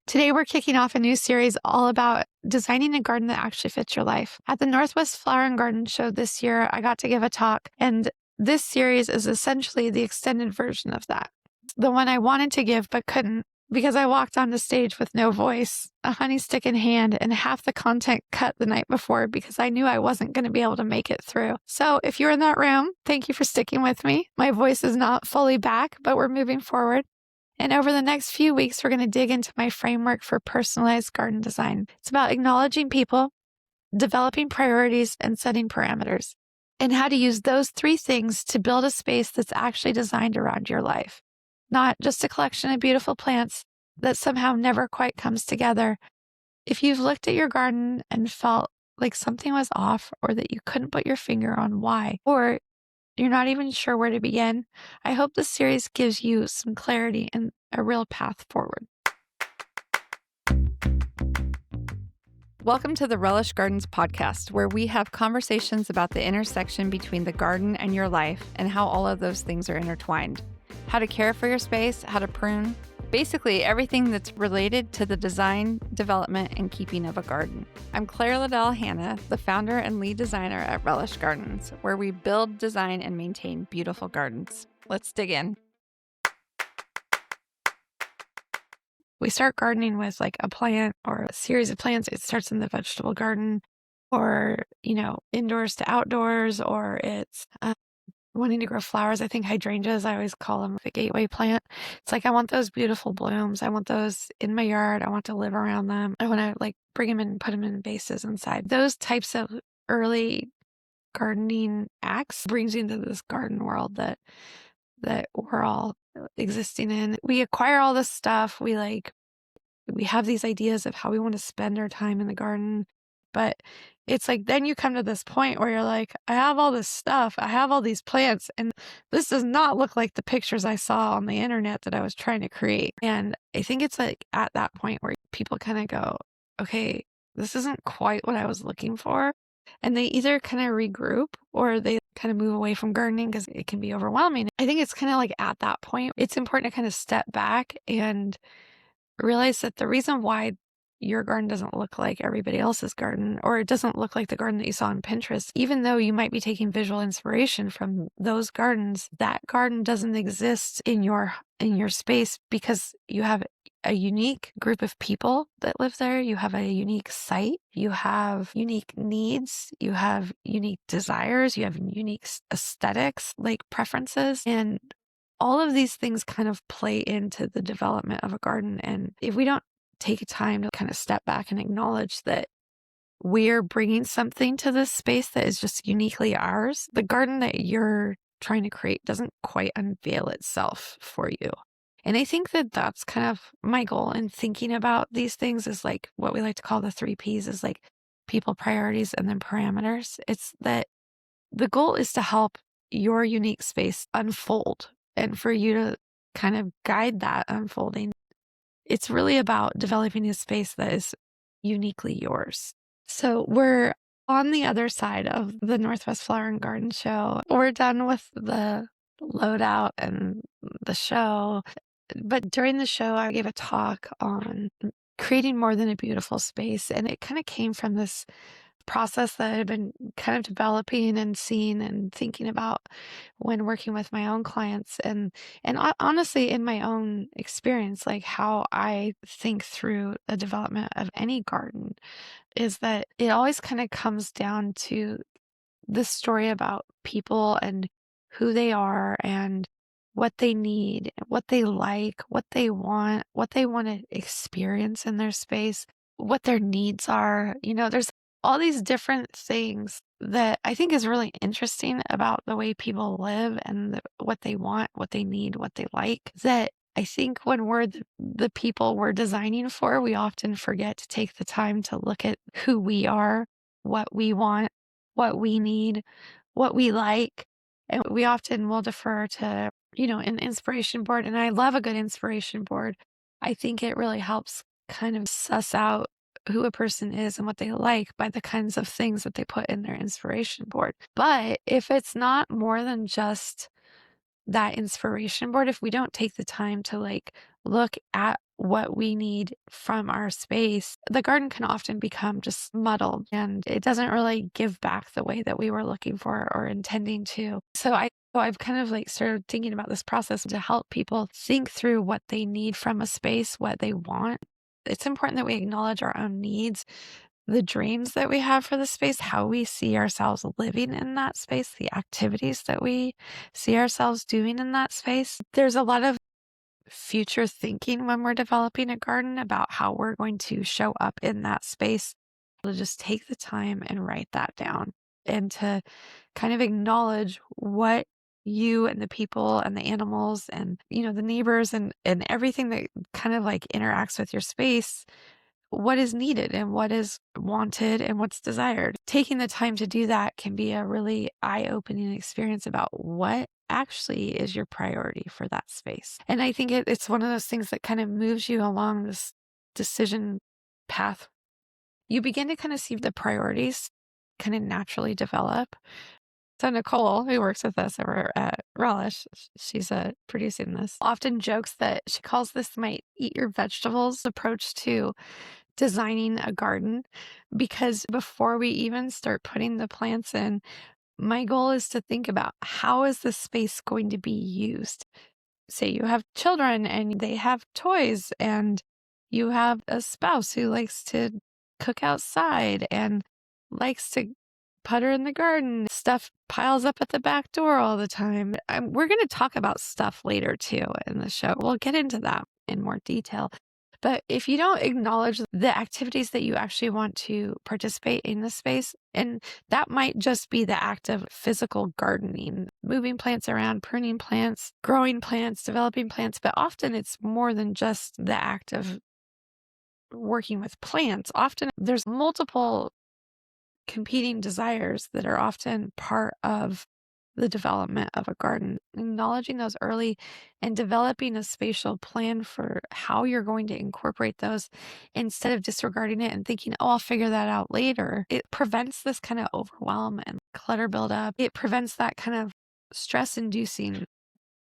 Today, we're kicking off a new series all about designing a garden that actually fits your life. At the Northwest Flower and Garden Show this year, I got to give a talk, and this series is essentially the extended version of that. The one I wanted to give but couldn't because I walked on the stage with no voice, a honey stick in hand, and half the content cut the night before because I knew I wasn't going to be able to make it through. So if you're in that room, thank you for sticking with me. My voice is not fully back, but we're moving forward. And over the next few weeks, we're going to dig into my framework for personalized garden design. It's about acknowledging people, developing priorities, and setting parameters, and how to use those three things to build a space that's actually designed around your life, not just a collection of beautiful plants that somehow never quite comes together. If you've looked at your garden and felt like something was off or that you couldn't put your finger on why, or you're not even sure where to begin, I hope this series gives you some clarity and a real path forward. Welcome to the Relish Gardens podcast, where we have conversations about the intersection between the garden and your life and how all of those things are intertwined. How to care for your space, how to prune, basically everything that's related to the design, development, and keeping of a garden. I'm Claire Liddell Hanna, the founder and lead designer at Relish Gardens, where we build, design, and maintain beautiful gardens. Let's dig in. We start gardening with like a plant or a series of plants. It starts in the vegetable garden or, indoors to outdoors, or it's wanting to grow flowers. I think hydrangeas, I always call them the gateway plant. It's like, I want those beautiful blooms. I want those in my yard. I want to live around them. I want to bring them in and put them in vases inside. Those types of early gardening acts brings you into this garden world that we're all existing in. We acquire all this stuff. We have these ideas of how we want to spend our time in the garden. But it's like, then you come to this point where you're like, I have all this stuff. I have all these plants, and this does not look like the pictures I saw on the internet that I was trying to create. And I think it's like at that point where people kind of go, okay, this isn't quite what I was looking for. And they either kind of regroup or they kind of move away from gardening because it can be overwhelming. I think it's kind of like at that point, it's important to kind of step back and realize that the reason why your garden doesn't look like everybody else's garden, or it doesn't look like the garden that you saw on Pinterest, even though you might be taking visual inspiration from those gardens, that garden doesn't exist in your space because you have a unique group of people that live there. You have a unique site. You have unique needs. You have unique desires. You have unique aesthetics, preferences. And all of these things kind of play into the development of a garden. And if we don't take time to kind of step back and acknowledge that we're bringing something to this space that is just uniquely ours, the garden that you're trying to create doesn't quite unveil itself for you. And I think that that's kind of my goal in thinking about these things, is like what we like to call the 3 Ps, is like people, priorities, and then parameters. It's that the goal is to help your unique space unfold and for you to kind of guide that unfolding. It's really about developing a space that is uniquely yours. So we're on the other side of the Northwest Flower and Garden Show. We're done with the loadout and the show. But during the show, I gave a talk on creating more than a beautiful space. And it kind of came from this process that I've been kind of developing and seeing and thinking about when working with my own clients, and honestly in my own experience, like how I think through the development of any garden, is that it always kind of comes down to this story about people and who they are and what they need, what they like, what they want to experience in their space, what their needs are. There's all these different things that I think is really interesting about the way people live and what they want, what they need, what they like, that I think when we're the people we're designing for, we often forget to take the time to look at who we are, what we want, what we need, what we like. And we often will defer to, an inspiration board. And I love a good inspiration board. I think it really helps kind of suss out who a person is and what they like by the kinds of things that they put in their inspiration board. But if it's not more than just that inspiration board, if we don't take the time to look at what we need from our space, the garden can often become just muddled and it doesn't really give back the way that we were looking for or intending to. So I've kind of like started thinking about this process to help people think through what they need from a space, what they want. It's important that we acknowledge our own needs, the dreams that we have for the space, how we see ourselves living in that space, the activities that we see ourselves doing in that space. There's a lot of future thinking when we're developing a garden about how we're going to show up in that space. To just take the time and write that down and to kind of acknowledge what you and the people and the animals and the neighbors and everything that kind of like interacts with your space, what is needed and what is wanted and what's desired. Taking the time to do that can be a really eye-opening experience about what actually is your priority for that space. And I think it's one of those things that kind of moves you along this decision path. You begin to kind of see the priorities kind of naturally develop. So Nicole, who works with us over at Relish, she's producing this, often jokes that she calls this my eat your vegetables approach to designing a garden, because before we even start putting the plants in, my goal is to think about how is this space going to be used. Say you have children and they have toys, and you have a spouse who likes to cook outside and likes to putter in the garden. Stuff piles up at the back door all the time. We're going to talk about stuff later too in the show. We'll get into that in more detail. But if you don't acknowledge the activities that you actually want to participate in the space, and that might just be the act of physical gardening, moving plants around, pruning plants, growing plants, developing plants, but often it's more than just the act of working with plants. Often there's multiple competing desires that are often part of the development of a garden. Acknowledging those early and developing a spatial plan for how you're going to incorporate those instead of disregarding it and thinking, oh, I'll figure that out later. It prevents this kind of overwhelm and clutter buildup. It prevents that kind of stress inducing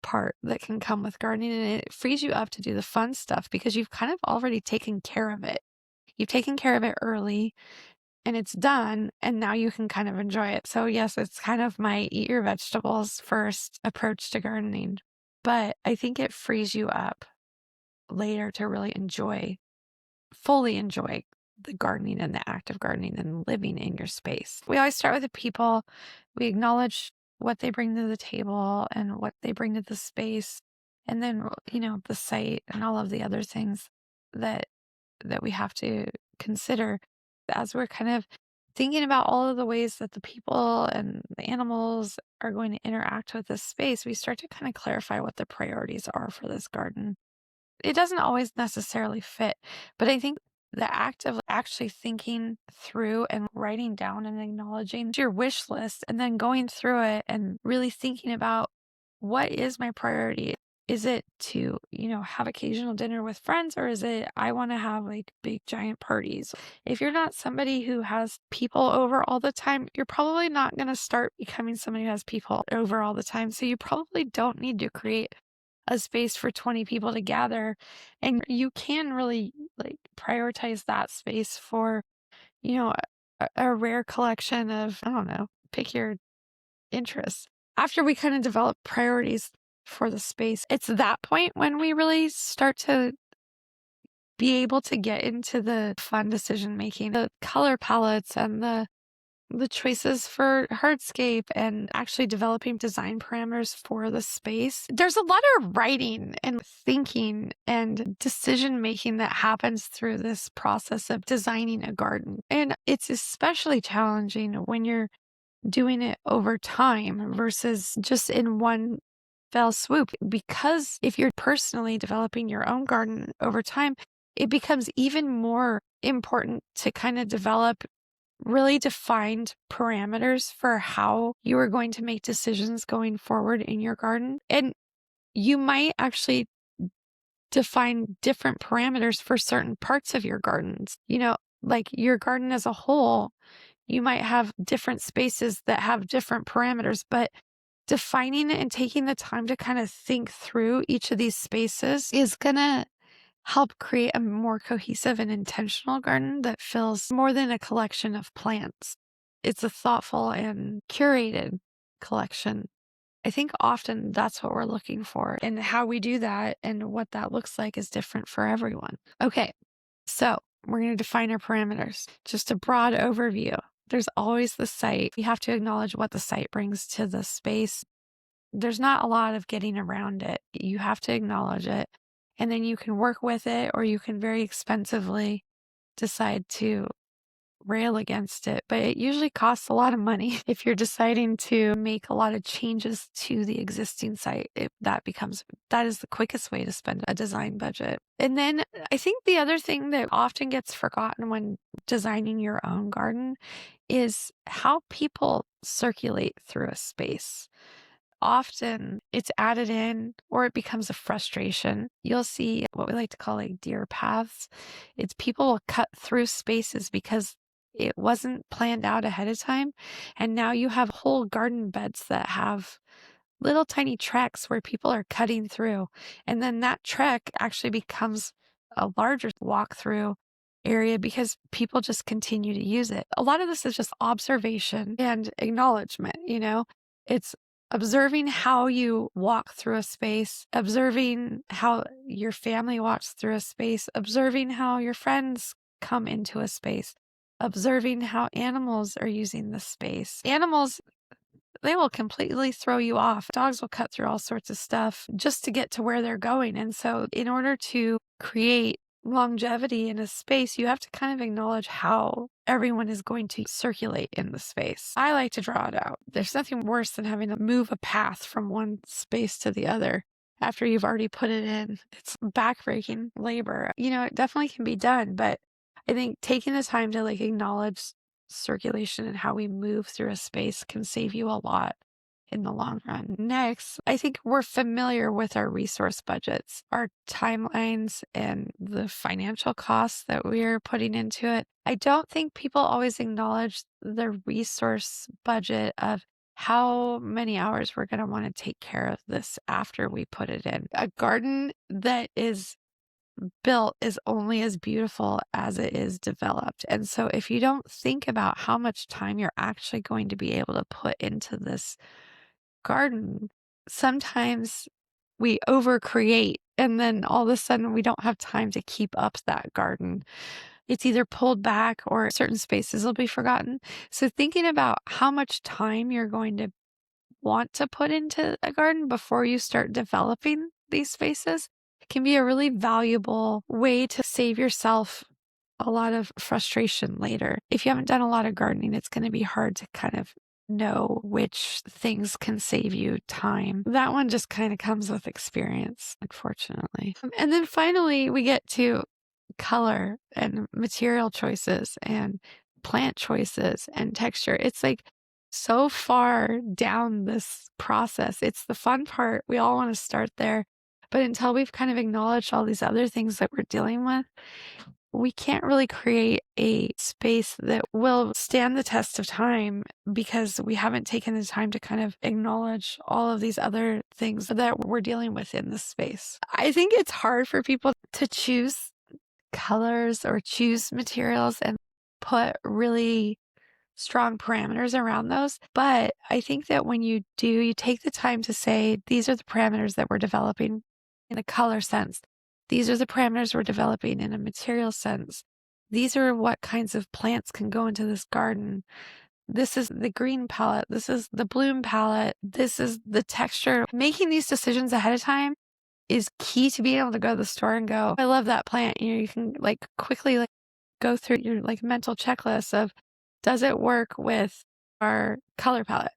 part that can come with gardening, and it frees you up to do the fun stuff because you've kind of already taken care of it. You've taken care of it early and it's done, and now you can kind of enjoy it. So yes, it's kind of my eat your vegetables first approach to gardening, but I think it frees you up later to really fully enjoy the gardening and the act of gardening and living in your space. We always start with the people. We acknowledge what they bring to the table and what they bring to the space, and then, the site and all of the other things that we have to consider as we're kind of thinking about all of the ways that the people and the animals are going to interact with this space. We start to kind of clarify what the priorities are for this garden. It doesn't always necessarily fit, but I think the act of actually thinking through and writing down and acknowledging your wish list and then going through it and really thinking about what is my priority. Is it to, have occasional dinner with friends, or is it I want to have like big giant parties? If you're not somebody who has people over all the time, you're probably not going to start becoming somebody who has people over all the time. So you probably don't need to create a space for 20 people to gather. And you can really like prioritize that space for, you know, a rare collection of, I don't know, pick your interests. After we kind of develop priorities for the space, it's that point when we really start to be able to get into the fun decision making, the color palettes and the choices for hardscape and actually developing design parameters for the space. There's a lot of writing and thinking and decision making that happens through this process of designing a garden. And it's especially challenging when you're doing it over time versus just in one fell swoop. Because if you're personally developing your own garden over time, it becomes even more important to kind of develop really defined parameters for how you are going to make decisions going forward in your garden. And you might actually define different parameters for certain parts of your gardens. Like your garden as a whole, you might have different spaces that have different parameters, but defining it and taking the time to kind of think through each of these spaces is going to help create a more cohesive and intentional garden that feels more than a collection of plants. It's a thoughtful and curated collection. I think often that's what we're looking for, and how we do that and what that looks like is different for everyone. Okay, so we're going to define our parameters. Just a broad overview. There's always the site. You have to acknowledge what the site brings to the space. There's not a lot of getting around it. You have to acknowledge it. And then you can work with it, or you can very expensively decide to rail against it. But it usually costs a lot of money if you're deciding to make a lot of changes to the existing site. That is the quickest way to spend a design budget. And then I think the other thing that often gets forgotten when designing your own garden is how people circulate through a space. Often it's added in or it becomes a frustration. You'll see what we like to call like deer paths. It's people will cut through spaces because it wasn't planned out ahead of time. And now you have whole garden beds that have little tiny treks where people are cutting through. And then that trek actually becomes a larger walkthrough area because people just continue to use it. A lot of this is just observation and acknowledgement, you know? It's observing how you walk through a space, observing how your family walks through a space, observing how your friends come into a space, observing how animals are using the space. Animals, they will completely throw you off. Dogs will cut through all sorts of stuff just to get to where they're going. And so, in order to create longevity in a space, you have to kind of acknowledge how everyone is going to circulate in the space. I like to draw it out. There's nothing worse than having to move a path from one space to the other after you've already put it in. It's backbreaking labor. You know, it definitely can be done, but I think taking the time to like acknowledge circulation and how we move through a space can save you a lot in the long run. Next, I think we're familiar with our resource budgets, our timelines, and the financial costs that we're putting into it. I don't think people always acknowledge the resource budget of how many hours we're going to want to take care of this after we put it in. A garden that is built is only as beautiful as it is developed. And so if you don't think about how much time you're actually going to be able to put into this garden, sometimes we overcreate and then all of a sudden we don't have time to keep up that garden. It's either pulled back or certain spaces will be forgotten. So thinking about how much time you're going to want to put into a garden before you start developing these spaces can be a really valuable way to save yourself a lot of frustration later. If you haven't done a lot of gardening, it's going to be hard to kind of know which things can save you time. That one just kind of comes with experience, unfortunately. And then finally, we get to color and material choices and plant choices and texture. It's like so far down this process. It's the fun part. We all want to start there. But until we've kind of acknowledged all these other things that we're dealing with, we can't really create a space that will stand the test of time because we haven't taken the time to kind of acknowledge all of these other things that we're dealing with in this space. I think it's hard for people to choose colors or choose materials and put really strong parameters around those. But I think that when you do, you take the time to say, these are the parameters that we're developing in a color sense. These are the parameters we're developing in a material sense. These are what kinds of plants can go into this garden. This is the green palette. This is the bloom palette. This is the texture. Making these decisions ahead of time is key to being able to go to the store and go, I love that plant. You know, you can like quickly like go through your like mental checklist of, does it work with our color palette,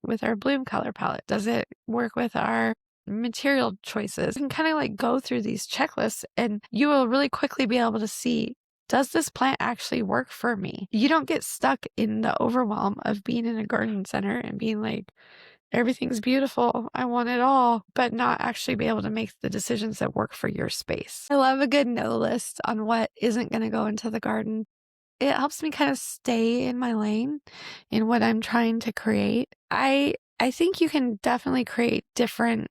with our bloom color palette? Does it work with our material choices? You can kind of like go through these checklists and you will really quickly be able to see, does this plant actually work for me? You don't get stuck in the overwhelm of being in a garden center and being like, everything's beautiful, I want it all, but not actually be able to make the decisions that work for your space. I love a good no list on what isn't going to go into the garden. It helps me kind of stay in my lane in what I'm trying to create. I think you can definitely create different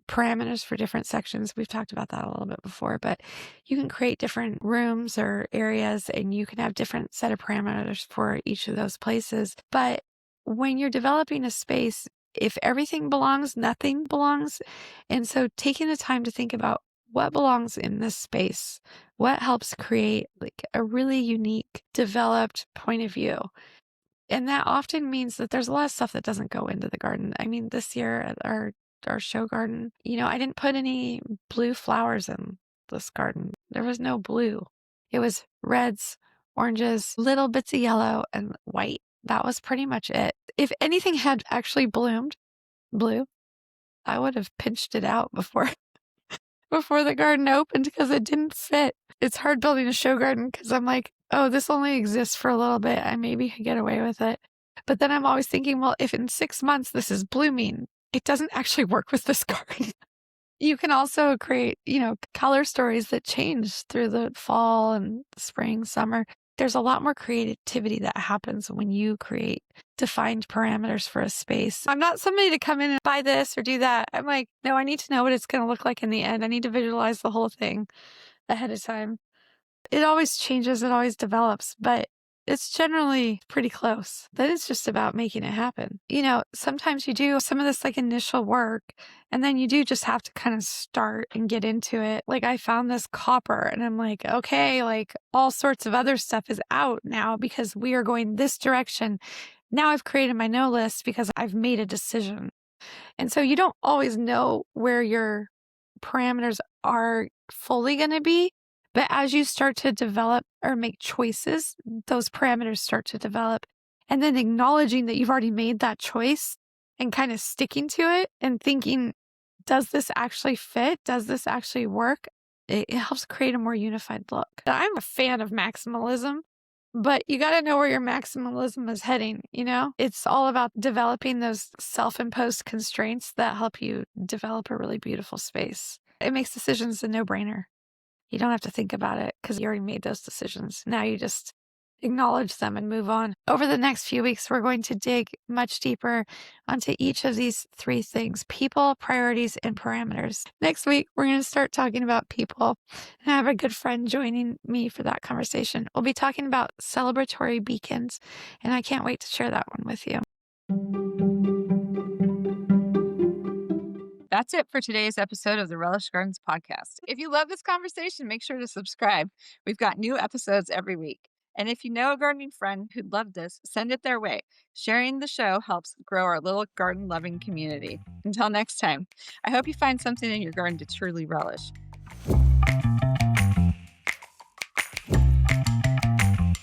parameters for different sections. We've talked about that a little bit before, but you can create different rooms or areas and you can have different set of parameters for each of those places. But when you're developing a space, if everything belongs, nothing belongs. And so taking the time to think about what belongs in this space, what helps create like a really unique, developed point of view. And that often means that there's a lot of stuff that doesn't go into the garden. I mean, this year at our show garden, I didn't put any blue flowers in this garden. There was no blue. It was reds, oranges, little bits of yellow, and white. That was pretty much it. If anything had actually bloomed blue, I would have pinched it out before the garden opened because it didn't fit. It's hard building a show garden because I'm like, oh, this only exists for a little bit. I maybe could get away with it. But then I'm always thinking, well, if in 6 months this is blooming, it doesn't actually work with this garden. You can also create, color stories that change through the fall and spring, summer. There's a lot more creativity that happens when you create defined parameters for a space. I'm not somebody to come in and buy this or do that. I'm like, no, I need to know what it's going to look like in the end. I need to visualize the whole thing ahead of time. It always changes, it always develops, but it's generally pretty close. Then it's just about making it happen. Sometimes you do some of this like initial work, and then you do just have to kind of start and get into it. Like I found this copper and I'm like, okay, like all sorts of other stuff is out now because we are going this direction. Now I've created my no list because I've made a decision. And so you don't always know where your parameters are fully going to be. But as you start to develop or make choices, those parameters start to develop. And then acknowledging that you've already made that choice and kind of sticking to it and thinking, does this actually fit? Does this actually work? It helps create a more unified look. I'm a fan of maximalism, but you got to know where your maximalism is heading, It's all about developing those self-imposed constraints that help you develop a really beautiful space. It makes decisions a no-brainer. You don't have to think about it because you already made those decisions. Now you just acknowledge them and move on. Over the next few weeks, we're going to dig much deeper onto each of these 3 things: people, priorities, and parameters. Next week, we're going to start talking about people. And I have a good friend joining me for that conversation. We'll be talking about celebratory beacons, and I can't wait to share that one with you. That's it for today's episode of the Relish Gardens podcast. If you love this conversation, make sure to subscribe. We've got new episodes every week. And if you know a gardening friend who'd love this, send it their way. Sharing the show helps grow our little garden-loving community. Until next time, I hope you find something in your garden to truly relish.